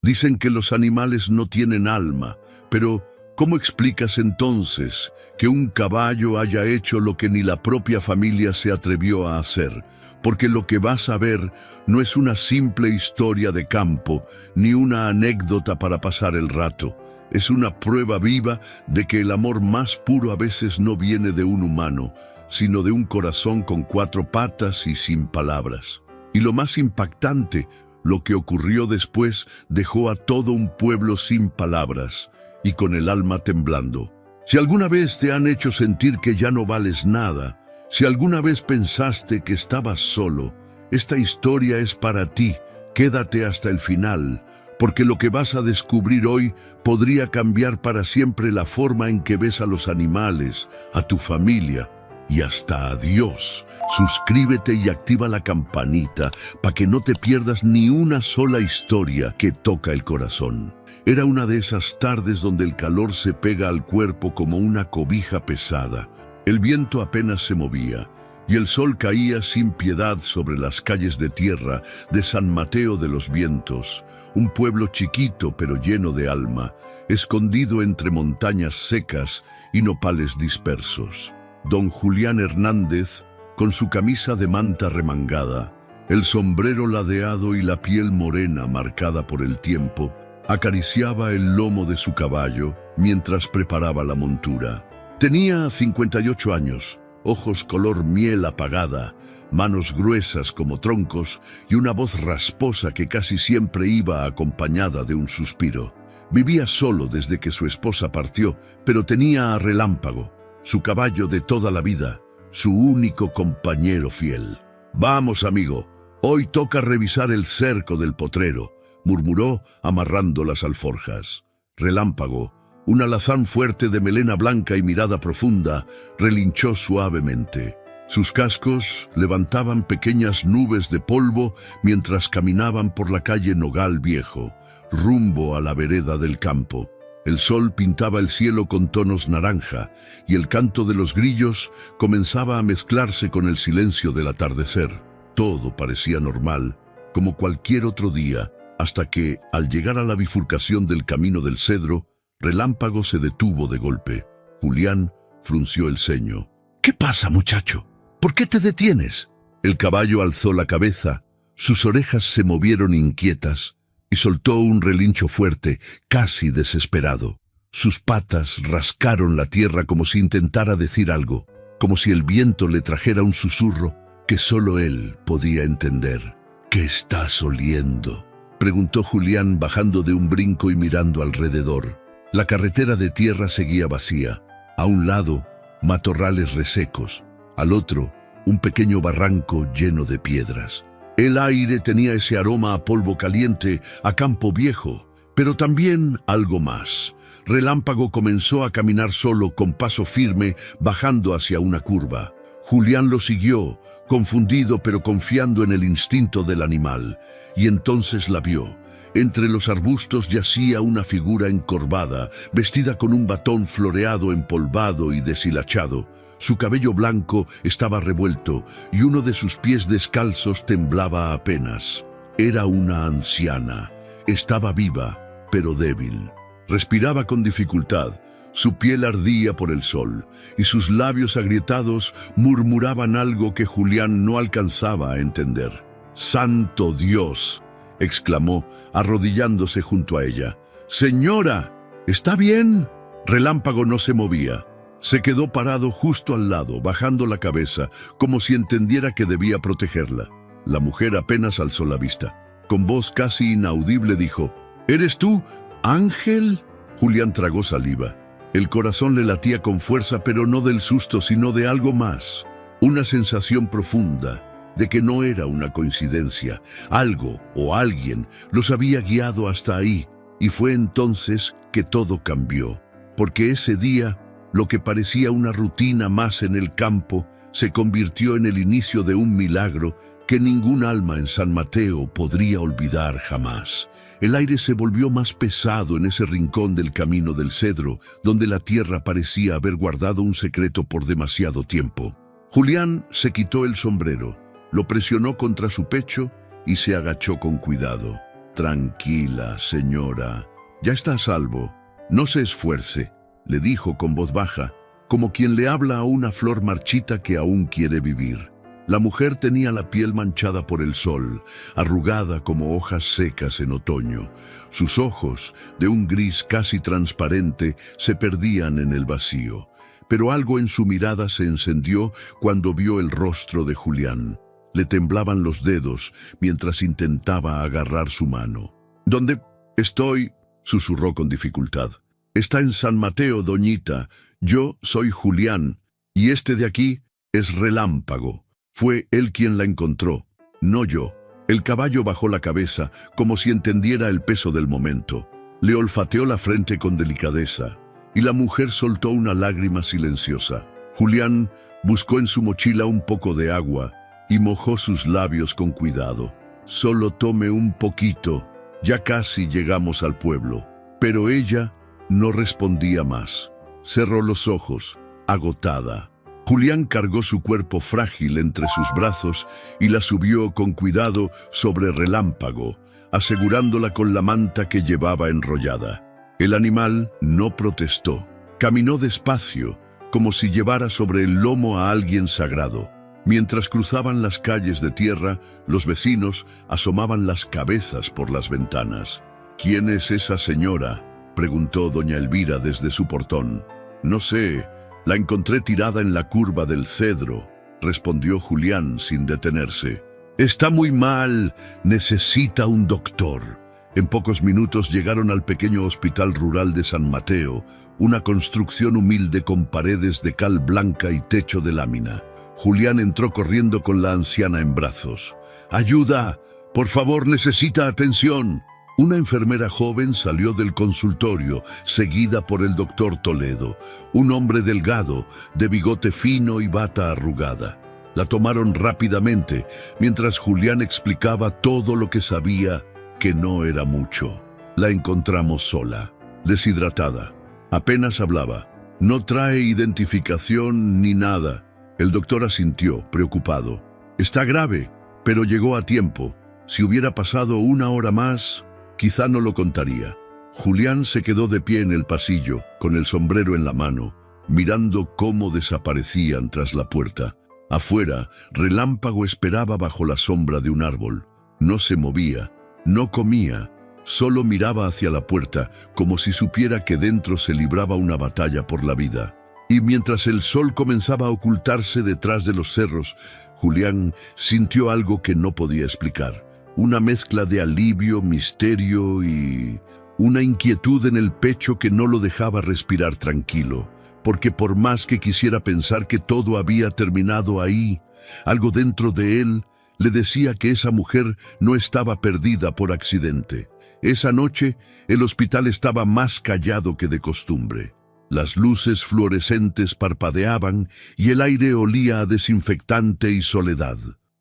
Dicen que los animales no tienen alma, pero ¿cómo explicas entonces que un caballo haya hecho lo que ni la propia familia se atrevió a hacer? Porque lo que vas a ver no es una simple historia de campo, ni una anécdota para pasar el rato. Es una prueba viva de que el amor más puro a veces no viene de un humano, sino de un corazón con 4 patas y sin palabras. Y lo más impactante, lo que ocurrió después dejó a todo un pueblo sin palabras y con el alma temblando. Si alguna vez te han hecho sentir que ya no vales nada, si alguna vez pensaste que estabas solo, esta historia es para ti. Quédate hasta el final, porque lo que vas a descubrir hoy podría cambiar para siempre la forma en que ves a los animales, a tu familia y hasta a Dios. Suscríbete y activa la campanita para que no te pierdas ni una sola historia que toca el corazón. Era una de esas tardes donde el calor se pega al cuerpo como una cobija pesada. El viento apenas se movía y el sol caía sin piedad sobre las calles de tierra de San Mateo de los Vientos, un pueblo chiquito pero lleno de alma, escondido entre montañas secas y nopales dispersos. Don Julián Hernández, con su camisa de manta remangada, el sombrero ladeado y la piel morena marcada por el tiempo, acariciaba el lomo de su caballo mientras preparaba la montura. Tenía 58 años, ojos color miel apagada, manos gruesas como troncos y una voz rasposa que casi siempre iba acompañada de un suspiro. Vivía solo desde que su esposa partió, pero tenía a Relámpago, su caballo de toda la vida, su único compañero fiel. «Vamos, amigo, hoy toca revisar el cerco del potrero», murmuró amarrando las alforjas. Relámpago, un alazán fuerte de melena blanca y mirada profunda, relinchó suavemente. Sus cascos levantaban pequeñas nubes de polvo mientras caminaban por la calle Nogal Viejo, rumbo a la vereda del campo. El sol pintaba el cielo con tonos naranja y el canto de los grillos comenzaba a mezclarse con el silencio del atardecer. Todo parecía normal, como cualquier otro día, hasta que, al llegar a la bifurcación del camino del Cedro, Relámpago se detuvo de golpe. Julián frunció el ceño. «¿Qué pasa, muchacho? ¿Por qué te detienes?» El caballo alzó la cabeza, sus orejas se movieron inquietas y soltó un relincho fuerte, casi desesperado. Sus patas rascaron la tierra como si intentara decir algo, como si el viento le trajera un susurro que solo él podía entender. «¿Qué estás oliendo?», preguntó Julián bajando de un brinco y mirando alrededor. La carretera de tierra seguía vacía. A un lado, matorrales resecos. Al otro, un pequeño barranco lleno de piedras. El aire tenía ese aroma a polvo caliente, a campo viejo, pero también algo más. Relámpago comenzó a caminar solo, con paso firme, bajando hacia una curva. Julián lo siguió, confundido pero confiando en el instinto del animal, y entonces la vio. Entre los arbustos yacía una figura encorvada, vestida con un batón floreado, empolvado y deshilachado. Su cabello blanco estaba revuelto y uno de sus pies descalzos temblaba apenas. Era una anciana. Estaba viva, pero débil. Respiraba con dificultad. Su piel ardía por el sol, y sus labios agrietados murmuraban algo que Julián no alcanzaba a entender. «¡Santo Dios!», exclamó, arrodillándose junto a ella. «Señora, ¿está bien?». Relámpago no se movía. Se quedó parado justo al lado, bajando la cabeza, como si entendiera que debía protegerla. La mujer apenas alzó la vista. Con voz casi inaudible dijo: «¿Eres tú, Ángel?». Julián tragó saliva. El corazón le latía con fuerza, pero no del susto, sino de algo más. Una sensación profunda de que no era una coincidencia. Algo o alguien los había guiado hasta ahí, y fue entonces que todo cambió. Porque ese día, lo que parecía una rutina más en el campo, se convirtió en el inicio de un milagro que ningún alma en San Mateo podría olvidar jamás. El aire se volvió más pesado en ese rincón del camino del Cedro, donde la tierra parecía haber guardado un secreto por demasiado tiempo. Julián se quitó el sombrero, lo presionó contra su pecho y se agachó con cuidado. Tranquila, señora. Ya está a salvo. No se esfuerce, le dijo con voz baja, como quien le habla a una flor marchita que aún quiere vivir. La mujer tenía la piel manchada por el sol, arrugada como hojas secas en otoño. Sus ojos, de un gris casi transparente, se perdían en el vacío. Pero algo en su mirada se encendió cuando vio el rostro de Julián. Le temblaban los dedos mientras intentaba agarrar su mano. ¿Dónde estoy?, susurró con dificultad. Está en San Mateo, doñita. Yo soy Julián, y este de aquí es Relámpago. Fue él quien la encontró, no yo. El caballo bajó la cabeza, como si entendiera el peso del momento. Le olfateó la frente con delicadeza, y la mujer soltó una lágrima silenciosa. Julián buscó en su mochila un poco de agua y mojó sus labios con cuidado. Solo tome un poquito, ya casi llegamos al pueblo. Pero ella no respondía más. Cerró los ojos, agotada. Julián cargó su cuerpo frágil entre sus brazos y la subió con cuidado sobre Relámpago, asegurándola con la manta que llevaba enrollada. El animal no protestó. Caminó despacio, como si llevara sobre el lomo a alguien sagrado. Mientras cruzaban las calles de tierra, los vecinos asomaban las cabezas por las ventanas. «¿Quién es esa señora?», preguntó doña Elvira desde su portón. «No sé. La encontré tirada en la curva del cedro», respondió Julián sin detenerse. «Está muy mal, necesita un doctor». En pocos minutos llegaron al pequeño hospital rural de San Mateo, una construcción humilde con paredes de cal blanca y techo de lámina. Julián entró corriendo con la anciana en brazos. «¡Ayuda! Por favor, necesita atención». Una enfermera joven salió del consultorio, seguida por el doctor Toledo, un hombre delgado, de bigote fino y bata arrugada. La tomaron rápidamente, mientras Julián explicaba todo lo que sabía, que no era mucho. La encontramos sola, deshidratada. Apenas hablaba. No trae identificación ni nada. El doctor asintió, preocupado. Está grave, pero llegó a tiempo. Si hubiera pasado una hora más, quizá no lo contaría. Julián se quedó de pie en el pasillo, con el sombrero en la mano, mirando cómo desaparecían tras la puerta. Afuera, Relámpago esperaba bajo la sombra de un árbol. No se movía, no comía, solo miraba hacia la puerta, como si supiera que dentro se libraba una batalla por la vida. Y mientras el sol comenzaba a ocultarse detrás de los cerros, Julián sintió algo que no podía explicar. Una mezcla de alivio, misterio y una inquietud en el pecho que no lo dejaba respirar tranquilo, porque por más que quisiera pensar que todo había terminado ahí, algo dentro de él le decía que esa mujer no estaba perdida por accidente. Esa noche, el hospital estaba más callado que de costumbre. Las luces fluorescentes parpadeaban y el aire olía a desinfectante y soledad.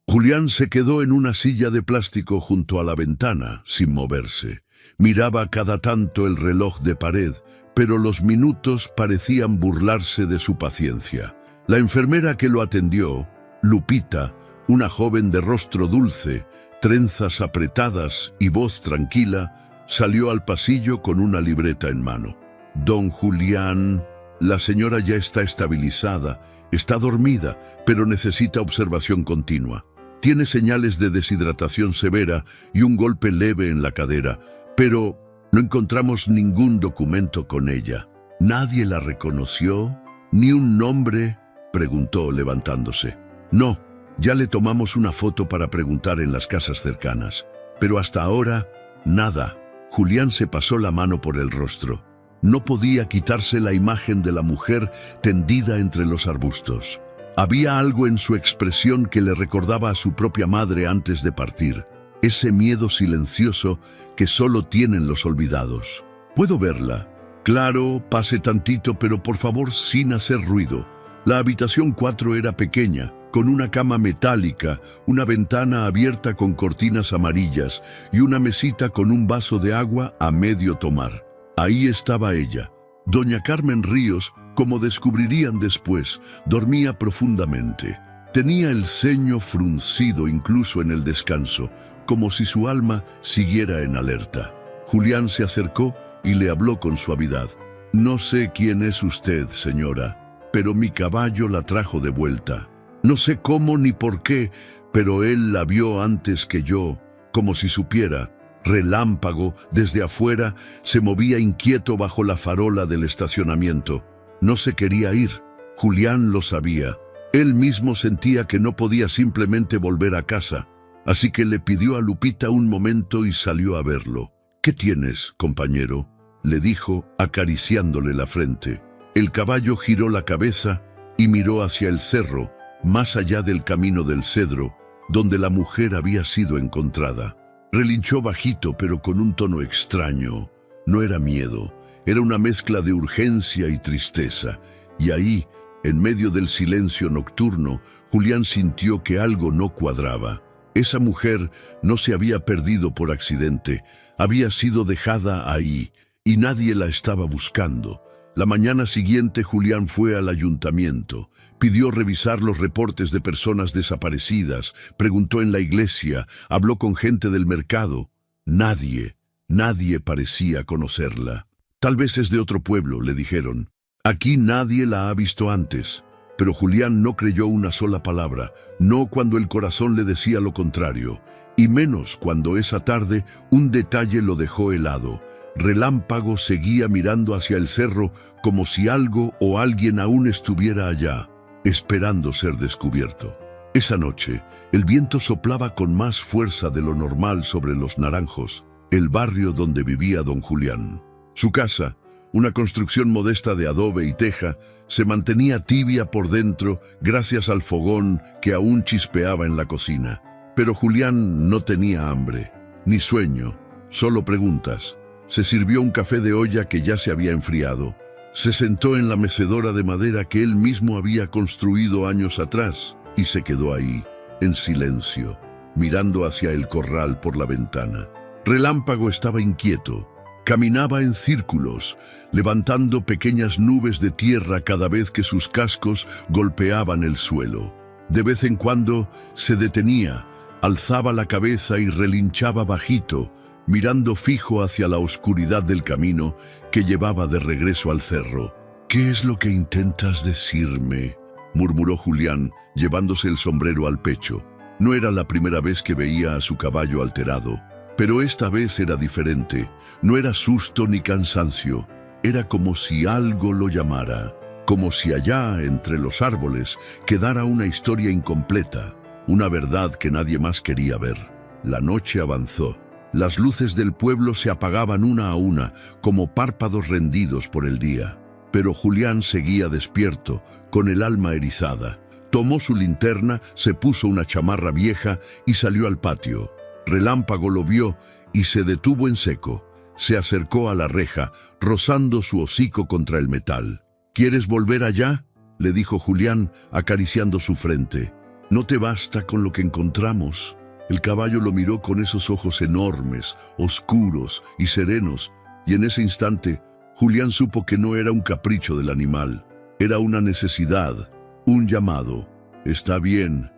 Julián se quedó en una silla de plástico junto a la ventana, sin moverse. Miraba cada tanto el reloj de pared, pero los minutos parecían burlarse de su paciencia. La enfermera que lo atendió, Lupita, una joven de rostro dulce, trenzas apretadas y voz tranquila, salió al pasillo con una libreta en mano. «Don Julián, la señora ya está estabilizada, está dormida, pero necesita observación continua. Tiene señales de deshidratación severa y un golpe leve en la cadera, pero no encontramos ningún documento con ella. ¿Nadie la reconoció? ¿Ni un nombre?», preguntó levantándose. «No, ya le tomamos una foto para preguntar en las casas cercanas, pero hasta ahora, nada». Julián se pasó la mano por el rostro. No podía quitarse la imagen de la mujer tendida entre los arbustos. Había algo en su expresión que le recordaba a su propia madre antes de partir, ese miedo silencioso que solo tienen los olvidados. «¿Puedo verla?». «Claro, pase tantito, pero por favor sin hacer ruido». La habitación 4 era pequeña, con una cama metálica, una ventana abierta con cortinas amarillas y una mesita con un vaso de agua a medio tomar. Ahí estaba ella. Doña Carmen Ríos, como descubrirían después, dormía profundamente. Tenía el ceño fruncido incluso en el descanso, como si su alma siguiera en alerta. Julián se acercó y le habló con suavidad. «No sé quién es usted, señora, pero mi caballo la trajo de vuelta. No sé cómo ni por qué, pero él la vio antes que yo, como si supiera». Relámpago, desde afuera, se movía inquieto bajo la farola del estacionamiento. No se quería ir. Julián lo sabía. Él mismo sentía que no podía simplemente volver a casa, así que le pidió a Lupita un momento y salió a verlo. «¿Qué tienes, compañero?», le dijo, acariciándole la frente. El caballo giró la cabeza y miró hacia el cerro, más allá del camino del cedro, donde la mujer había sido encontrada. Relinchó bajito, pero con un tono extraño. No era miedo, era una mezcla de urgencia y tristeza. Y ahí, en medio del silencio nocturno, Julián sintió que algo no cuadraba. Esa mujer no se había perdido por accidente, había sido dejada ahí, y nadie la estaba buscando. La mañana siguiente Julián fue al ayuntamiento, pidió revisar los reportes de personas desaparecidas, preguntó en la iglesia, habló con gente del mercado. Nadie parecía conocerla. «Tal vez es de otro pueblo», le dijeron. «Aquí nadie la ha visto antes». Pero Julián no creyó una sola palabra, no cuando el corazón le decía lo contrario, y menos cuando esa tarde un detalle lo dejó helado. Relámpago seguía mirando hacia el cerro como si algo o alguien aún estuviera allá, esperando ser descubierto. Esa noche, el viento soplaba con más fuerza de lo normal sobre Los Naranjos, el barrio donde vivía don Julián. Su casa, una construcción modesta de adobe y teja, se mantenía tibia por dentro gracias al fogón que aún chispeaba en la cocina. Pero Julián no tenía hambre, ni sueño, solo preguntas. Se sirvió un café de olla que ya se había enfriado. Se sentó en la mecedora de madera que él mismo había construido años atrás y se quedó ahí, en silencio, mirando hacia el corral por la ventana. Relámpago estaba inquieto. Caminaba en círculos, levantando pequeñas nubes de tierra cada vez que sus cascos golpeaban el suelo. De vez en cuando se detenía, alzaba la cabeza y relinchaba bajito, mirando fijo hacia la oscuridad del camino que llevaba de regreso al cerro. «¿Qué es lo que intentas decirme?», murmuró Julián, llevándose el sombrero al pecho. No era la primera vez que veía a su caballo alterado, pero esta vez era diferente. No era susto ni cansancio, era como si algo lo llamara, como si allá, entre los árboles, quedara una historia incompleta, una verdad que nadie más quería ver. La noche avanzó. Las luces del pueblo se apagaban una a una, como párpados rendidos por el día. Pero Julián seguía despierto, con el alma erizada. Tomó su linterna, se puso una chamarra vieja y salió al patio. Relámpago lo vio y se detuvo en seco. Se acercó a la reja, rozando su hocico contra el metal. «¿Quieres volver allá?», le dijo Julián, acariciando su frente. «¿No te basta con lo que encontramos?». El caballo lo miró con esos ojos enormes, oscuros y serenos, y en ese instante Julián supo que no era un capricho del animal, era una necesidad, un llamado. «Está bien,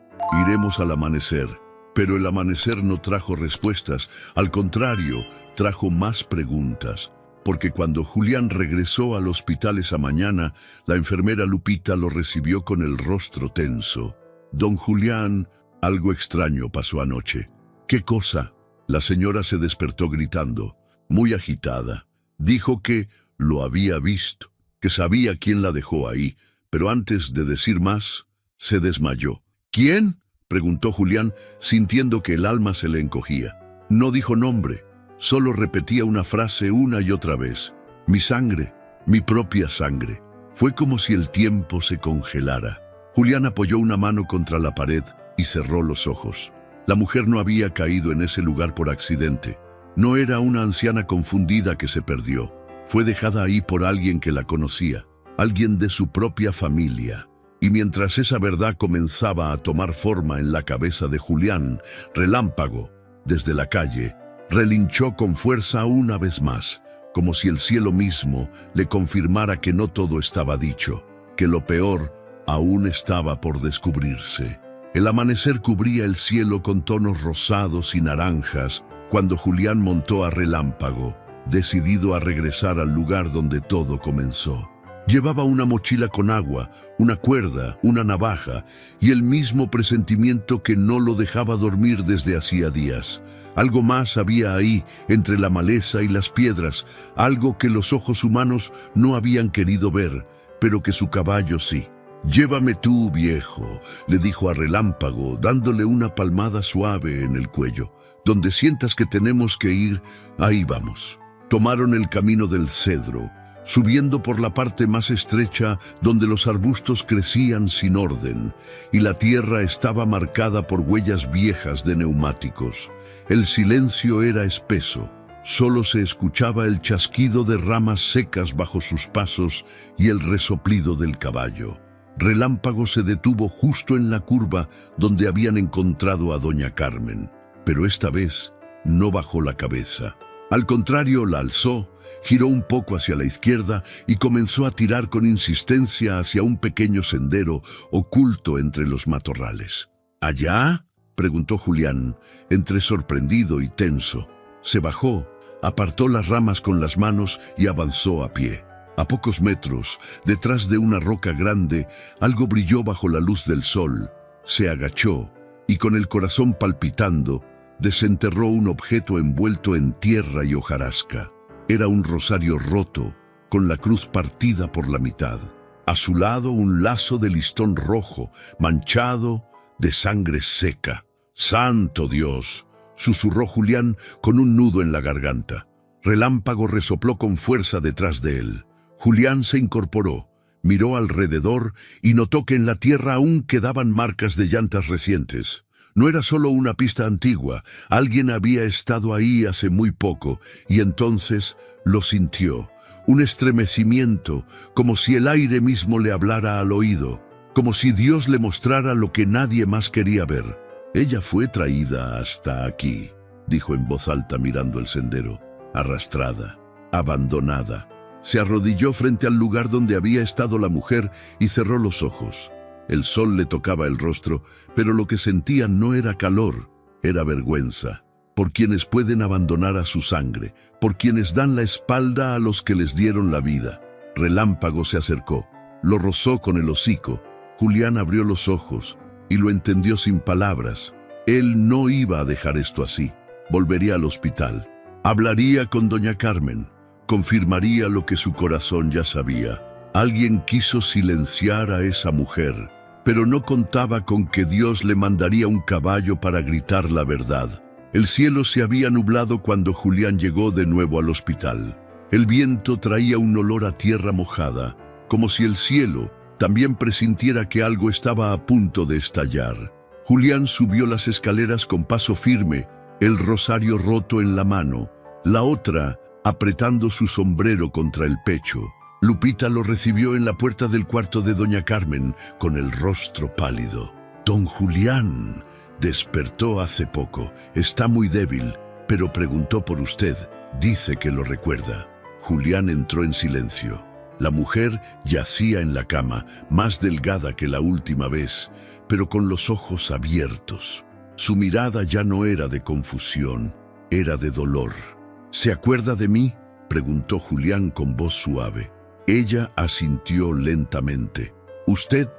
iremos al amanecer». Pero el amanecer no trajo respuestas, al contrario, trajo más preguntas. Porque cuando Julián regresó al hospital esa mañana, la enfermera Lupita lo recibió con el rostro tenso. «Don Julián, algo extraño pasó anoche». «¿Qué cosa?». La señora se despertó gritando, muy agitada. Dijo que lo había visto, que sabía quién la dejó ahí, pero antes de decir más, se desmayó. «¿Quién?», preguntó Julián, sintiendo que el alma se le encogía. No dijo nombre, solo repetía una frase una y otra vez. «Mi sangre, mi propia sangre». Fue como si el tiempo se congelara. Julián apoyó una mano contra la pared y cerró los ojos. La mujer no había caído en ese lugar por accidente. No era una anciana confundida que se perdió. Fue dejada ahí por alguien que la conocía, alguien de su propia familia. Y mientras esa verdad comenzaba a tomar forma en la cabeza de Julián, Relámpago, desde la calle, relinchó con fuerza una vez más, como si el cielo mismo le confirmara que no todo estaba dicho, que lo peor aún estaba por descubrirse. El amanecer cubría el cielo con tonos rosados y naranjas cuando Julián montó a Relámpago, decidido a regresar al lugar donde todo comenzó. Llevaba una mochila con agua, una cuerda, una navaja y el mismo presentimiento que no lo dejaba dormir desde hacía días. Algo más había ahí, entre la maleza y las piedras, algo que los ojos humanos no habían querido ver, pero que su caballo sí. «Llévame tú, viejo», le dijo a Relámpago, dándole una palmada suave en el cuello. «Donde sientas que tenemos que ir, ahí vamos». Tomaron el camino del cedro, subiendo por la parte más estrecha donde los arbustos crecían sin orden, y la tierra estaba marcada por huellas viejas de neumáticos. El silencio era espeso, solo se escuchaba el chasquido de ramas secas bajo sus pasos y el resoplido del caballo. Relámpago se detuvo justo en la curva donde habían encontrado a doña Carmen, pero esta vez no bajó la cabeza. Al contrario, la alzó, giró un poco hacia la izquierda y comenzó a tirar con insistencia hacia un pequeño sendero oculto entre los matorrales. «¿Allá?», preguntó Julián, entre sorprendido y tenso. Se bajó, apartó las ramas con las manos y avanzó a pie. A pocos metros, detrás de una roca grande, algo brilló bajo la luz del sol. Se agachó y, con el corazón palpitando, desenterró un objeto envuelto en tierra y hojarasca. Era un rosario roto, con la cruz partida por la mitad. A su lado un lazo de listón rojo, manchado de sangre seca. «¡Santo Dios!», susurró Julián con un nudo en la garganta. Relámpago resopló con fuerza detrás de él. Julián se incorporó, miró alrededor y notó que en la tierra aún quedaban marcas de llantas recientes. No era solo una pista antigua, alguien había estado ahí hace muy poco, y entonces lo sintió. Un estremecimiento, como si el aire mismo le hablara al oído, como si Dios le mostrara lo que nadie más quería ver. «Ella fue traída hasta aquí», dijo en voz alta mirando el sendero, «arrastrada, abandonada». Se arrodilló frente al lugar donde había estado la mujer y cerró los ojos. El sol le tocaba el rostro, pero lo que sentía no era calor, era vergüenza. Por quienes pueden abandonar a su sangre, por quienes dan la espalda a los que les dieron la vida. Relámpago se acercó, lo rozó con el hocico. Julián abrió los ojos y lo entendió sin palabras. Él no iba a dejar esto así. Volvería al hospital. Hablaría con doña Carmen. Confirmaría lo que su corazón ya sabía. Alguien quiso silenciar a esa mujer, pero no contaba con que Dios le mandaría un caballo para gritar la verdad. El cielo se había nublado cuando Julián llegó de nuevo al hospital. El viento traía un olor a tierra mojada, como si el cielo también presintiera que algo estaba a punto de estallar. Julián subió las escaleras con paso firme, el rosario roto en la mano, la otra apretando su sombrero contra el pecho. Lupita lo recibió en la puerta del cuarto de doña Carmen, con el rostro pálido. «Don Julián despertó hace poco. Está muy débil, pero preguntó por usted. Dice que lo recuerda». Julián entró en silencio. La mujer yacía en la cama, más delgada que la última vez, pero con los ojos abiertos. Su mirada ya no era de confusión, era de dolor. «¿Se acuerda de mí?», preguntó Julián con voz suave. Ella asintió lentamente. «Usted,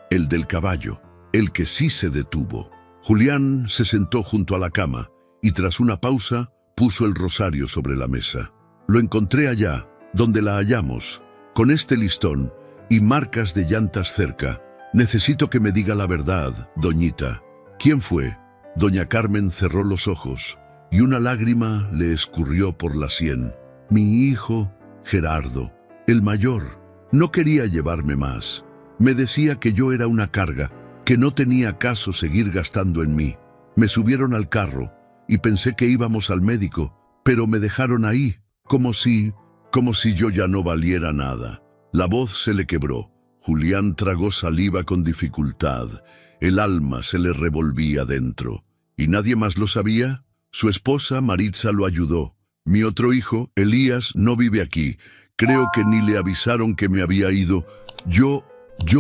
el del caballo, el que sí se detuvo». Julián se sentó junto a la cama y tras una pausa puso el rosario sobre la mesa. «Lo encontré allá, donde la hallamos, con este listón y marcas de llantas cerca. Necesito que me diga la verdad, doñita. ¿Quién fue?». Doña Carmen cerró los ojos y una lágrima le escurrió por la sien. «Mi hijo, Gerardo, el mayor, no quería llevarme más. Me decía que yo era una carga, que no tenía caso seguir gastando en mí. Me subieron al carro y pensé que íbamos al médico, pero me dejaron ahí, como si yo ya no valiera nada». La voz se le quebró. Julián tragó saliva con dificultad. El alma se le revolvía dentro. ¿Y nadie más lo sabía? Su esposa Maritza lo ayudó. «Mi otro hijo, Elías, no vive aquí. Creo que ni le avisaron que me había ido». Yo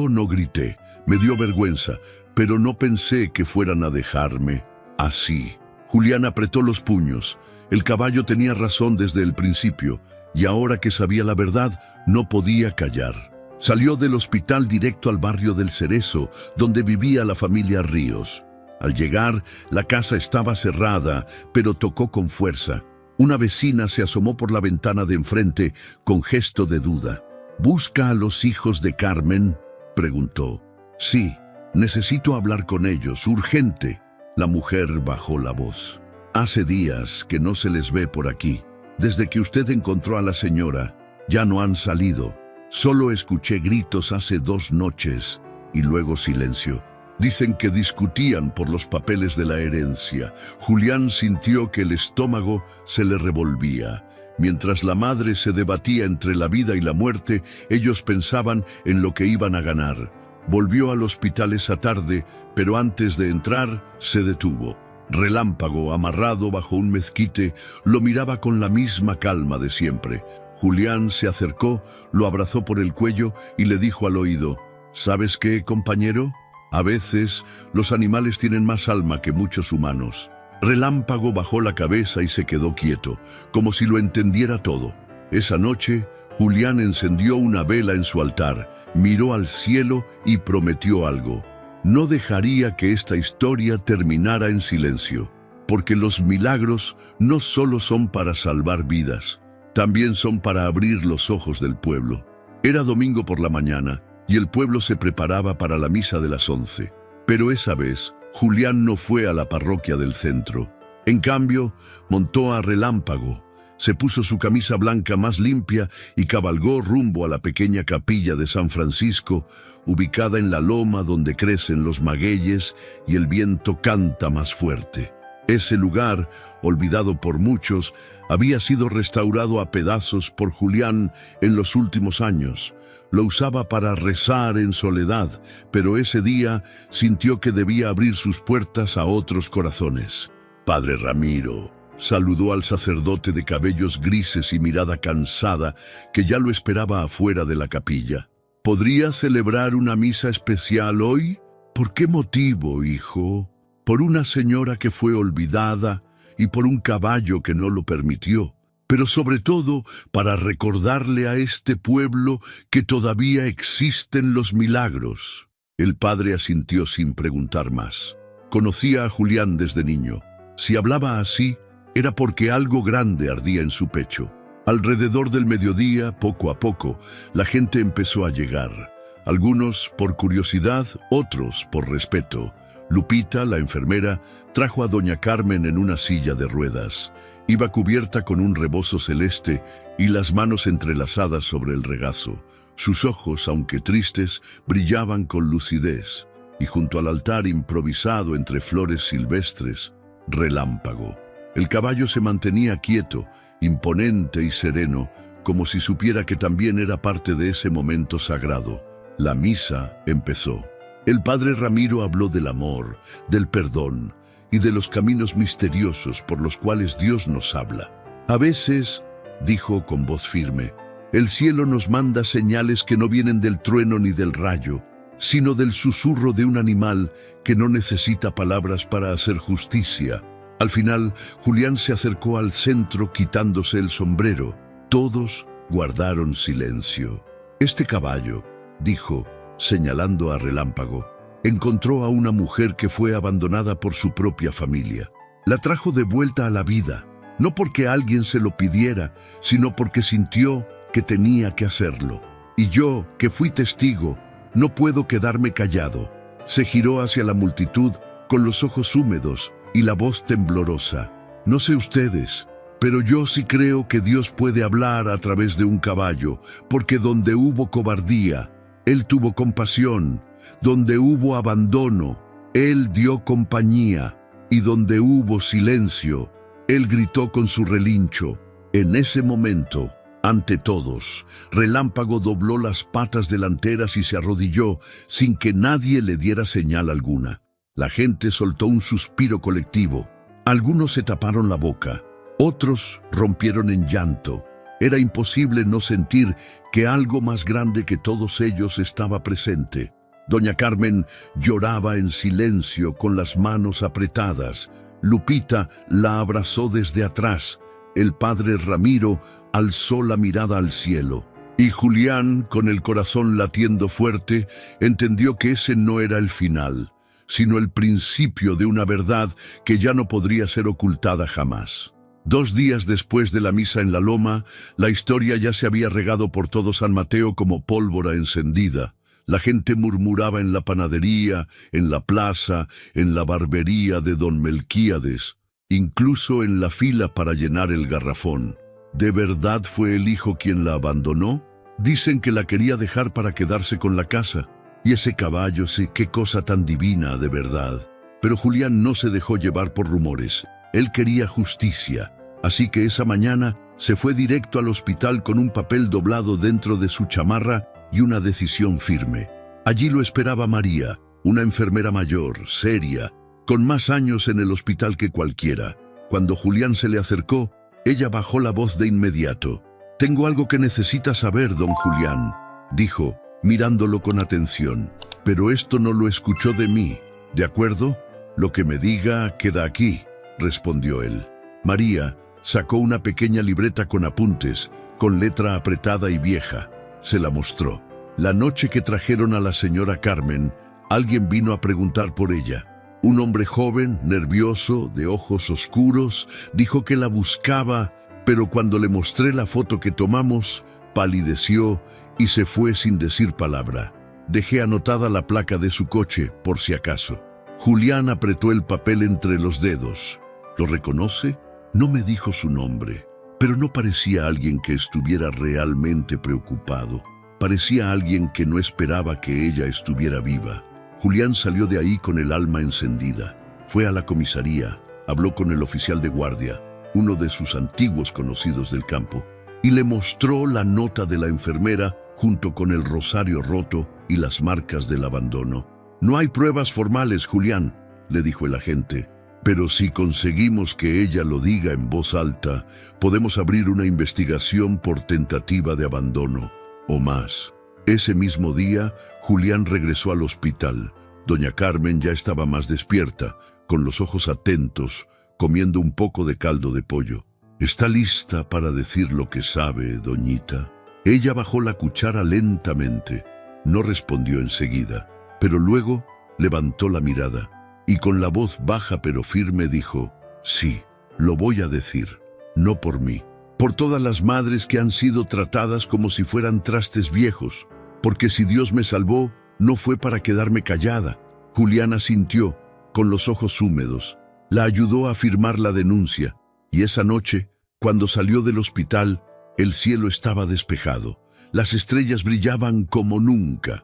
no grité. Me dio vergüenza, pero no pensé que fueran a dejarme así. Julián apretó los puños. El caballo tenía razón desde el principio, y ahora que sabía la verdad, no podía callar. Salió del hospital directo al barrio del Cerezo, donde vivía la familia Ríos. Al llegar, la casa estaba cerrada, pero tocó con fuerza. Una vecina se asomó por la ventana de enfrente con gesto de duda. ¿Busca a los hijos de Carmen?, preguntó. Sí, necesito hablar con ellos, urgente. La mujer bajó la voz. Hace días que no se les ve por aquí. Desde que usted encontró a la señora, ya no han salido. Solo escuché gritos hace 2 noches y luego silencio. Dicen que discutían por los papeles de la herencia. Julián sintió que el estómago se le revolvía. Mientras la madre se debatía entre la vida y la muerte, ellos pensaban en lo que iban a ganar. Volvió al hospital esa tarde, pero antes de entrar se detuvo. Relámpago, amarrado bajo un mezquite, lo miraba con la misma calma de siempre. Julián se acercó, lo abrazó por el cuello y le dijo al oído: ¿Sabes qué, compañero? A veces los animales tienen más alma que muchos humanos. Relámpago bajó la cabeza y se quedó quieto, como si lo entendiera todo. Esa noche, Julián encendió una vela en su altar, miró al cielo y prometió algo. No dejaría que esta historia terminara en silencio, porque los milagros no solo son para salvar vidas, también son para abrir los ojos del pueblo. Era domingo por la mañana, y el pueblo se preparaba para la misa de las 11. Pero esa vez, Julián no fue a la parroquia del centro. En cambio, montó a Relámpago, se puso su camisa blanca más limpia y cabalgó rumbo a la pequeña capilla de San Francisco, ubicada en la loma donde crecen los magueyes y el viento canta más fuerte. Ese lugar, olvidado por muchos, había sido restaurado a pedazos por Julián en los últimos años. Lo usaba para rezar en soledad, pero ese día sintió que debía abrir sus puertas a otros corazones. Padre Ramiro saludó al sacerdote de cabellos grises y mirada cansada que ya lo esperaba afuera de la capilla. ¿Podría celebrar una misa especial hoy? ¿Por qué motivo, hijo? Por una señora que fue olvidada y por un caballo que no lo permitió, pero sobre todo para recordarle a este pueblo que todavía existen los milagros. El padre asintió sin preguntar más. Conocía a Julián desde niño. Si hablaba así, era porque algo grande ardía en su pecho. Alrededor del mediodía, poco a poco, la gente empezó a llegar. Algunos por curiosidad, otros por respeto. Lupita, la enfermera, trajo a doña Carmen en una silla de ruedas. Iba cubierta con un rebozo celeste y las manos entrelazadas sobre el regazo. Sus ojos, aunque tristes, brillaban con lucidez. Y junto al altar improvisado entre flores silvestres, Relámpago. El caballo se mantenía quieto, imponente y sereno, como si supiera que también era parte de ese momento sagrado. La misa empezó. El padre Ramiro habló del amor, del perdón y de los caminos misteriosos por los cuales Dios nos habla. A veces, dijo con voz firme, el cielo nos manda señales que no vienen del trueno ni del rayo, sino del susurro de un animal que no necesita palabras para hacer justicia. Al final, Julián se acercó al centro quitándose el sombrero. Todos guardaron silencio. Este caballo, dijo, señalando a Relámpago, encontró a una mujer que fue abandonada por su propia familia. La trajo de vuelta a la vida, no porque alguien se lo pidiera, sino porque sintió que tenía que hacerlo. Y yo, que fui testigo, no puedo quedarme callado. Se giró hacia la multitud con los ojos húmedos y la voz temblorosa. No sé ustedes, pero yo sí creo que Dios puede hablar a través de un caballo, porque donde hubo cobardía, Él tuvo compasión, donde hubo abandono, Él dio compañía, y donde hubo silencio, Él gritó con su relincho. En ese momento, ante todos, Relámpago dobló las patas delanteras y se arrodilló sin que nadie le diera señal alguna. La gente soltó un suspiro colectivo. Algunos se taparon la boca, otros rompieron en llanto. Era imposible no sentir que algo más grande que todos ellos estaba presente. Doña Carmen lloraba en silencio con las manos apretadas. Lupita la abrazó desde atrás. El padre Ramiro alzó la mirada al cielo. Y Julián, con el corazón latiendo fuerte, entendió que ese no era el final, sino el principio de una verdad que ya no podría ser ocultada jamás. 2 días después de la misa en la Loma, la historia ya se había regado por todo San Mateo como pólvora encendida. La gente murmuraba en la panadería, en la plaza, en la barbería de don Melquíades, incluso en la fila para llenar el garrafón. ¿De verdad fue el hijo quien la abandonó? Dicen que la quería dejar para quedarse con la casa. Y ese caballo, sí, qué cosa tan divina de verdad. Pero Julián no se dejó llevar por rumores. Él quería justicia. Así que esa mañana se fue directo al hospital con un papel doblado dentro de su chamarra y una decisión firme. Allí lo esperaba María, una enfermera mayor, seria, con más años en el hospital que cualquiera. Cuando Julián se le acercó, ella bajó la voz de inmediato. «Tengo algo que necesita saber, don Julián», dijo, mirándolo con atención. «Pero esto no lo escuchó de mí, ¿de acuerdo? Lo que me diga queda aquí», respondió él. María sacó una pequeña libreta con apuntes, con letra apretada y vieja. Se la mostró. La noche que trajeron a la señora Carmen, alguien vino a preguntar por ella. Un hombre joven, nervioso, de ojos oscuros, dijo que la buscaba, pero cuando le mostré la foto que tomamos, palideció y se fue sin decir palabra. Dejé anotada la placa de su coche, por si acaso. Julián apretó el papel entre los dedos. ¿Lo reconoce? No me dijo su nombre, pero no parecía alguien que estuviera realmente preocupado. Parecía alguien que no esperaba que ella estuviera viva. Julián salió de ahí con el alma encendida. Fue a la comisaría, habló con el oficial de guardia, uno de sus antiguos conocidos del campo, y le mostró la nota de la enfermera junto con el rosario roto y las marcas del abandono. «No hay pruebas formales, Julián», le dijo el agente, «pero si conseguimos que ella lo diga en voz alta, podemos abrir una investigación por tentativa de abandono, o más». Ese mismo día, Julián regresó al hospital. Doña Carmen ya estaba más despierta, con los ojos atentos, comiendo un poco de caldo de pollo. «¿Está lista para decir lo que sabe, doñita?» Ella bajó la cuchara lentamente. No respondió enseguida, pero luego levantó la mirada y con la voz baja pero firme dijo: «Sí, lo voy a decir, no por mí, por todas las madres que han sido tratadas como si fueran trastes viejos, porque si Dios me salvó, no fue para quedarme callada». Juliana sintió, con los ojos húmedos. La ayudó a firmar la denuncia, y esa noche, cuando salió del hospital, el cielo estaba despejado. Las estrellas brillaban como nunca.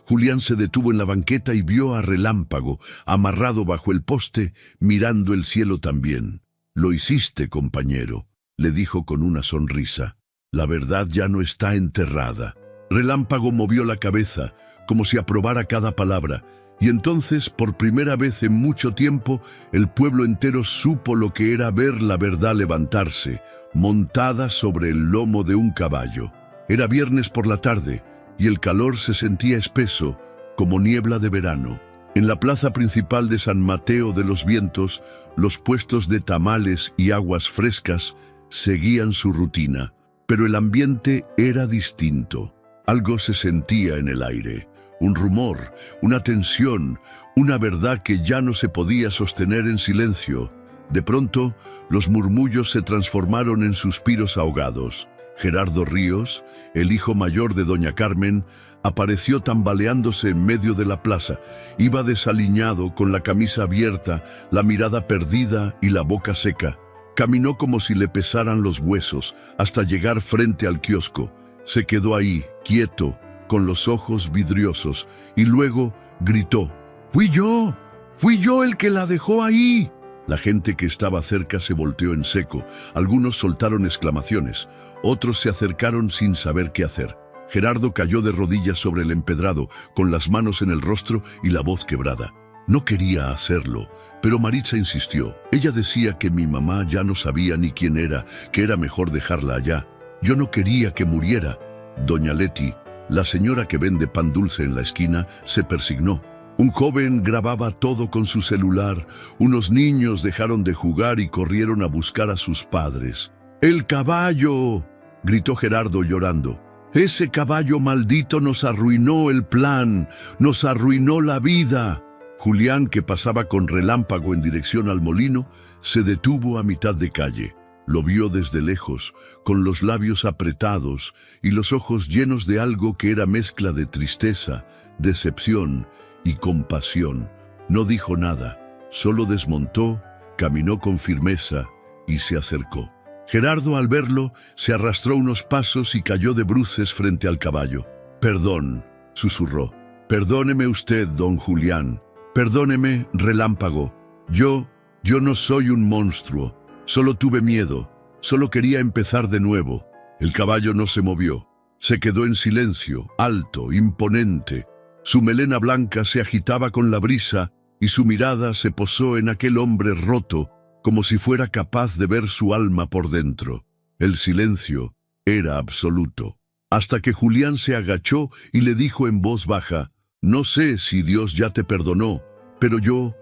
Julián se detuvo en la banqueta y vio a Relámpago, amarrado bajo el poste, mirando el cielo también. «Lo hiciste, compañero», le dijo con una sonrisa. «La verdad ya no está enterrada». Relámpago movió la cabeza, como si aprobara cada palabra, y entonces, por primera vez en mucho tiempo, el pueblo entero supo lo que era ver la verdad levantarse, montada sobre el lomo de un caballo. Era viernes por la tarde, y el calor se sentía espeso, como niebla de verano. En la plaza principal de San Mateo de los Vientos, los puestos de tamales y aguas frescas seguían su rutina, pero el ambiente era distinto. Algo se sentía en el aire, un rumor, una tensión, una verdad que ya no se podía sostener en silencio. De pronto, los murmullos se transformaron en suspiros ahogados. Gerardo Ríos, el hijo mayor de doña Carmen, apareció tambaleándose en medio de la plaza. Iba desaliñado, con la camisa abierta, la mirada perdida y la boca seca. Caminó como si le pesaran los huesos, hasta llegar frente al kiosco. Se quedó ahí, quieto, con los ojos vidriosos, y luego gritó: «¡Fui yo el que la dejó ahí!». La gente que estaba cerca se volteó en seco. Algunos soltaron exclamaciones, otros se acercaron sin saber qué hacer. Gerardo cayó de rodillas sobre el empedrado, con las manos en el rostro y la voz quebrada. No quería hacerlo, pero Maritza insistió. Ella decía que mi mamá ya no sabía ni quién era, que era mejor dejarla allá. Yo no quería que muriera. Doña Leti, La señora que vende pan dulce en la esquina se persignó. Un joven grababa todo con su celular. Unos niños dejaron de jugar y corrieron a buscar a sus padres. ¡El caballo!, gritó Gerardo llorando. Ese caballo maldito nos arruinó el plan, nos arruinó la vida. Julián, que pasaba con relámpago en dirección al molino, se detuvo a mitad de calle. Lo vio desde lejos, con los labios apretados y los ojos llenos de algo que era mezcla de tristeza, decepción y compasión. No dijo nada, solo desmontó, caminó con firmeza y se acercó. Gerardo, al verlo, se arrastró unos pasos y cayó de bruces frente al caballo. «Perdón», susurró. «Perdóneme usted, don Julián. Perdóneme, relámpago. Yo no soy un monstruo. Solo tuve miedo. Solo quería empezar de nuevo». El caballo no se movió. Se quedó en silencio, alto, imponente. Su melena blanca se agitaba con la brisa y su mirada se posó en aquel hombre roto, como si fuera capaz de ver su alma por dentro. El silencio era absoluto, hasta que Julián se agachó y le dijo en voz baja: «No sé si Dios ya te perdonó, pero yo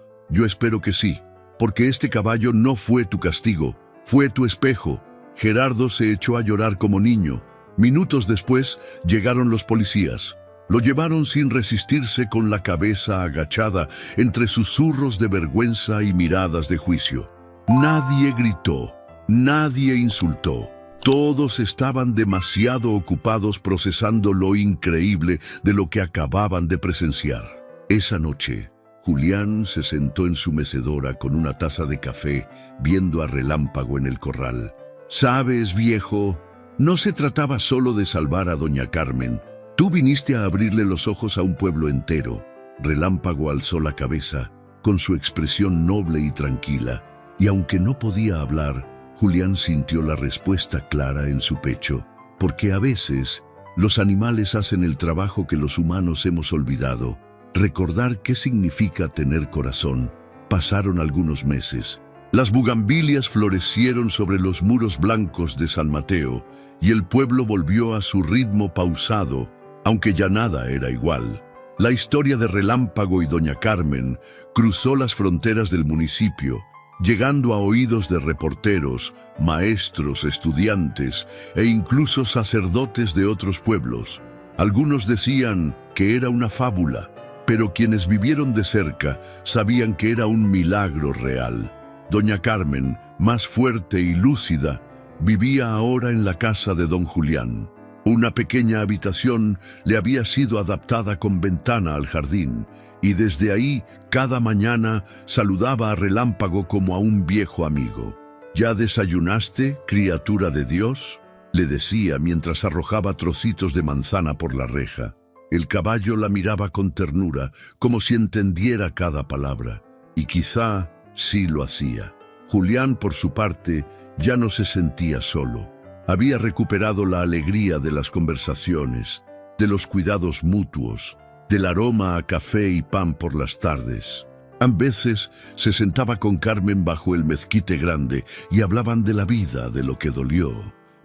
espero que sí, porque este caballo no fue tu castigo, fue tu espejo». Gerardo se echó a llorar como niño. Minutos después llegaron los policías. Lo llevaron sin resistirse, con la cabeza agachada, entre susurros de vergüenza y miradas de juicio. Nadie gritó, nadie insultó. Todos estaban demasiado ocupados procesando lo increíble de lo que acababan de presenciar. Esa noche, Julián se sentó en su mecedora con una taza de café, viendo a Relámpago en el corral. «Sabes, viejo, no se trataba solo de salvar a doña Carmen. Tú viniste a abrirle los ojos a un pueblo entero». Relámpago alzó la cabeza, con su expresión noble y tranquila. Y aunque no podía hablar, Julián sintió la respuesta clara en su pecho, porque a veces los animales hacen el trabajo que los humanos hemos olvidado: recordar qué significa tener corazón. Pasaron algunos meses. Las bugambilias florecieron sobre los muros blancos de San Mateo, y el pueblo volvió a su ritmo pausado, aunque ya nada era igual. La historia de Relámpago y doña Carmen cruzó las fronteras del municipio, llegando a oídos de reporteros, maestros, estudiantes e incluso sacerdotes de otros pueblos. Algunos decían que era una fábula, pero quienes vivieron de cerca sabían que era un milagro real. Doña Carmen, más fuerte y lúcida, vivía ahora en la casa de don Julián. Una pequeña habitación le había sido adaptada con ventana al jardín, y desde ahí, cada mañana, saludaba a Relámpago como a un viejo amigo. «¿Ya desayunaste, criatura de Dios?», le decía mientras arrojaba trocitos de manzana por la reja. El caballo la miraba con ternura, como si entendiera cada palabra, y quizá sí lo hacía. Julián, por su parte, ya no se sentía solo. Había recuperado la alegría de las conversaciones, de los cuidados mutuos, del aroma a café y pan por las tardes. A veces se sentaba con Carmen bajo el mezquite grande y hablaban de la vida, de lo que dolió,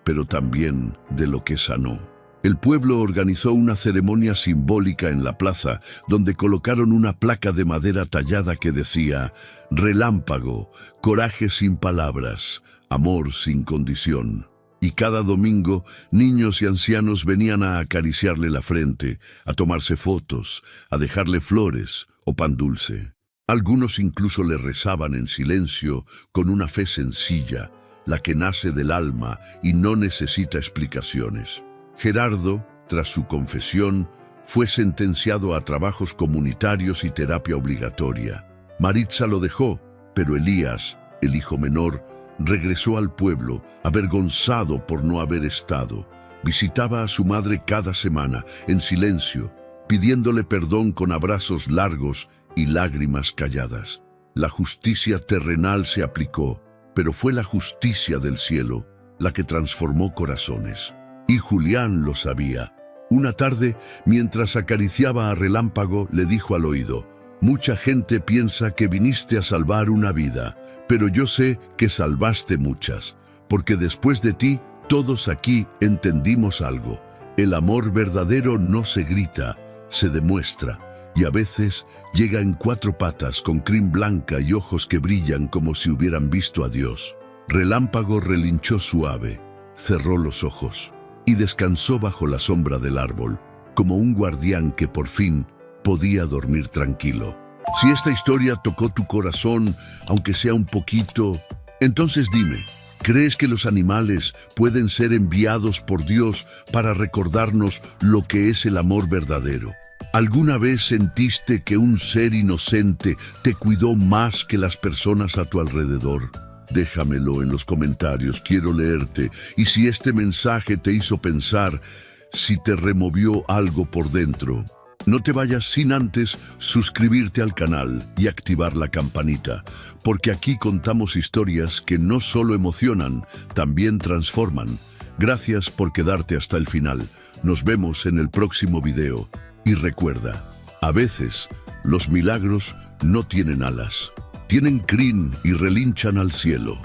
pero también de lo que sanó. El pueblo organizó una ceremonia simbólica en la plaza, donde colocaron una placa de madera tallada que decía: «Relámpago, coraje sin palabras, amor sin condición». Y cada domingo, niños y ancianos venían a acariciarle la frente, a tomarse fotos, a dejarle flores o pan dulce. Algunos incluso le rezaban en silencio, con una fe sencilla, la que nace del alma y no necesita explicaciones. Gerardo, tras su confesión, fue sentenciado a trabajos comunitarios y terapia obligatoria. Maritza lo dejó, pero Elías, el hijo menor, regresó al pueblo, avergonzado por no haber estado. Visitaba a su madre cada semana, en silencio, pidiéndole perdón con abrazos largos y lágrimas calladas. La justicia terrenal se aplicó, pero fue la justicia del cielo la que transformó corazones. Y Julián lo sabía. Una tarde, mientras acariciaba a Relámpago, le dijo al oído: «Mucha gente piensa que viniste a salvar una vida, pero yo sé que salvaste muchas, porque después de ti, todos aquí entendimos algo, El amor verdadero no se grita, se demuestra, y a veces llega en 4 patas con crin blanca y ojos que brillan como si hubieran visto a Dios. Relámpago relinchó suave, cerró los ojos y descansó bajo la sombra del árbol, como un guardián que por fin podía dormir tranquilo. Si esta historia tocó tu corazón, aunque sea un poquito, entonces dime, ¿crees que los animales pueden ser enviados por Dios para recordarnos lo que es el amor verdadero? ¿Alguna vez sentiste que un ser inocente te cuidó más que las personas a tu alrededor? Déjamelo en los comentarios, quiero leerte. Y si este mensaje te hizo pensar, si te removió algo por dentro, no te vayas sin antes suscribirte al canal y activar la campanita, porque aquí contamos historias que no solo emocionan, también transforman. Gracias por quedarte hasta el final. Nos vemos en el próximo video. Y recuerda, a veces los milagros no tienen alas, tienen crin y relinchan al cielo.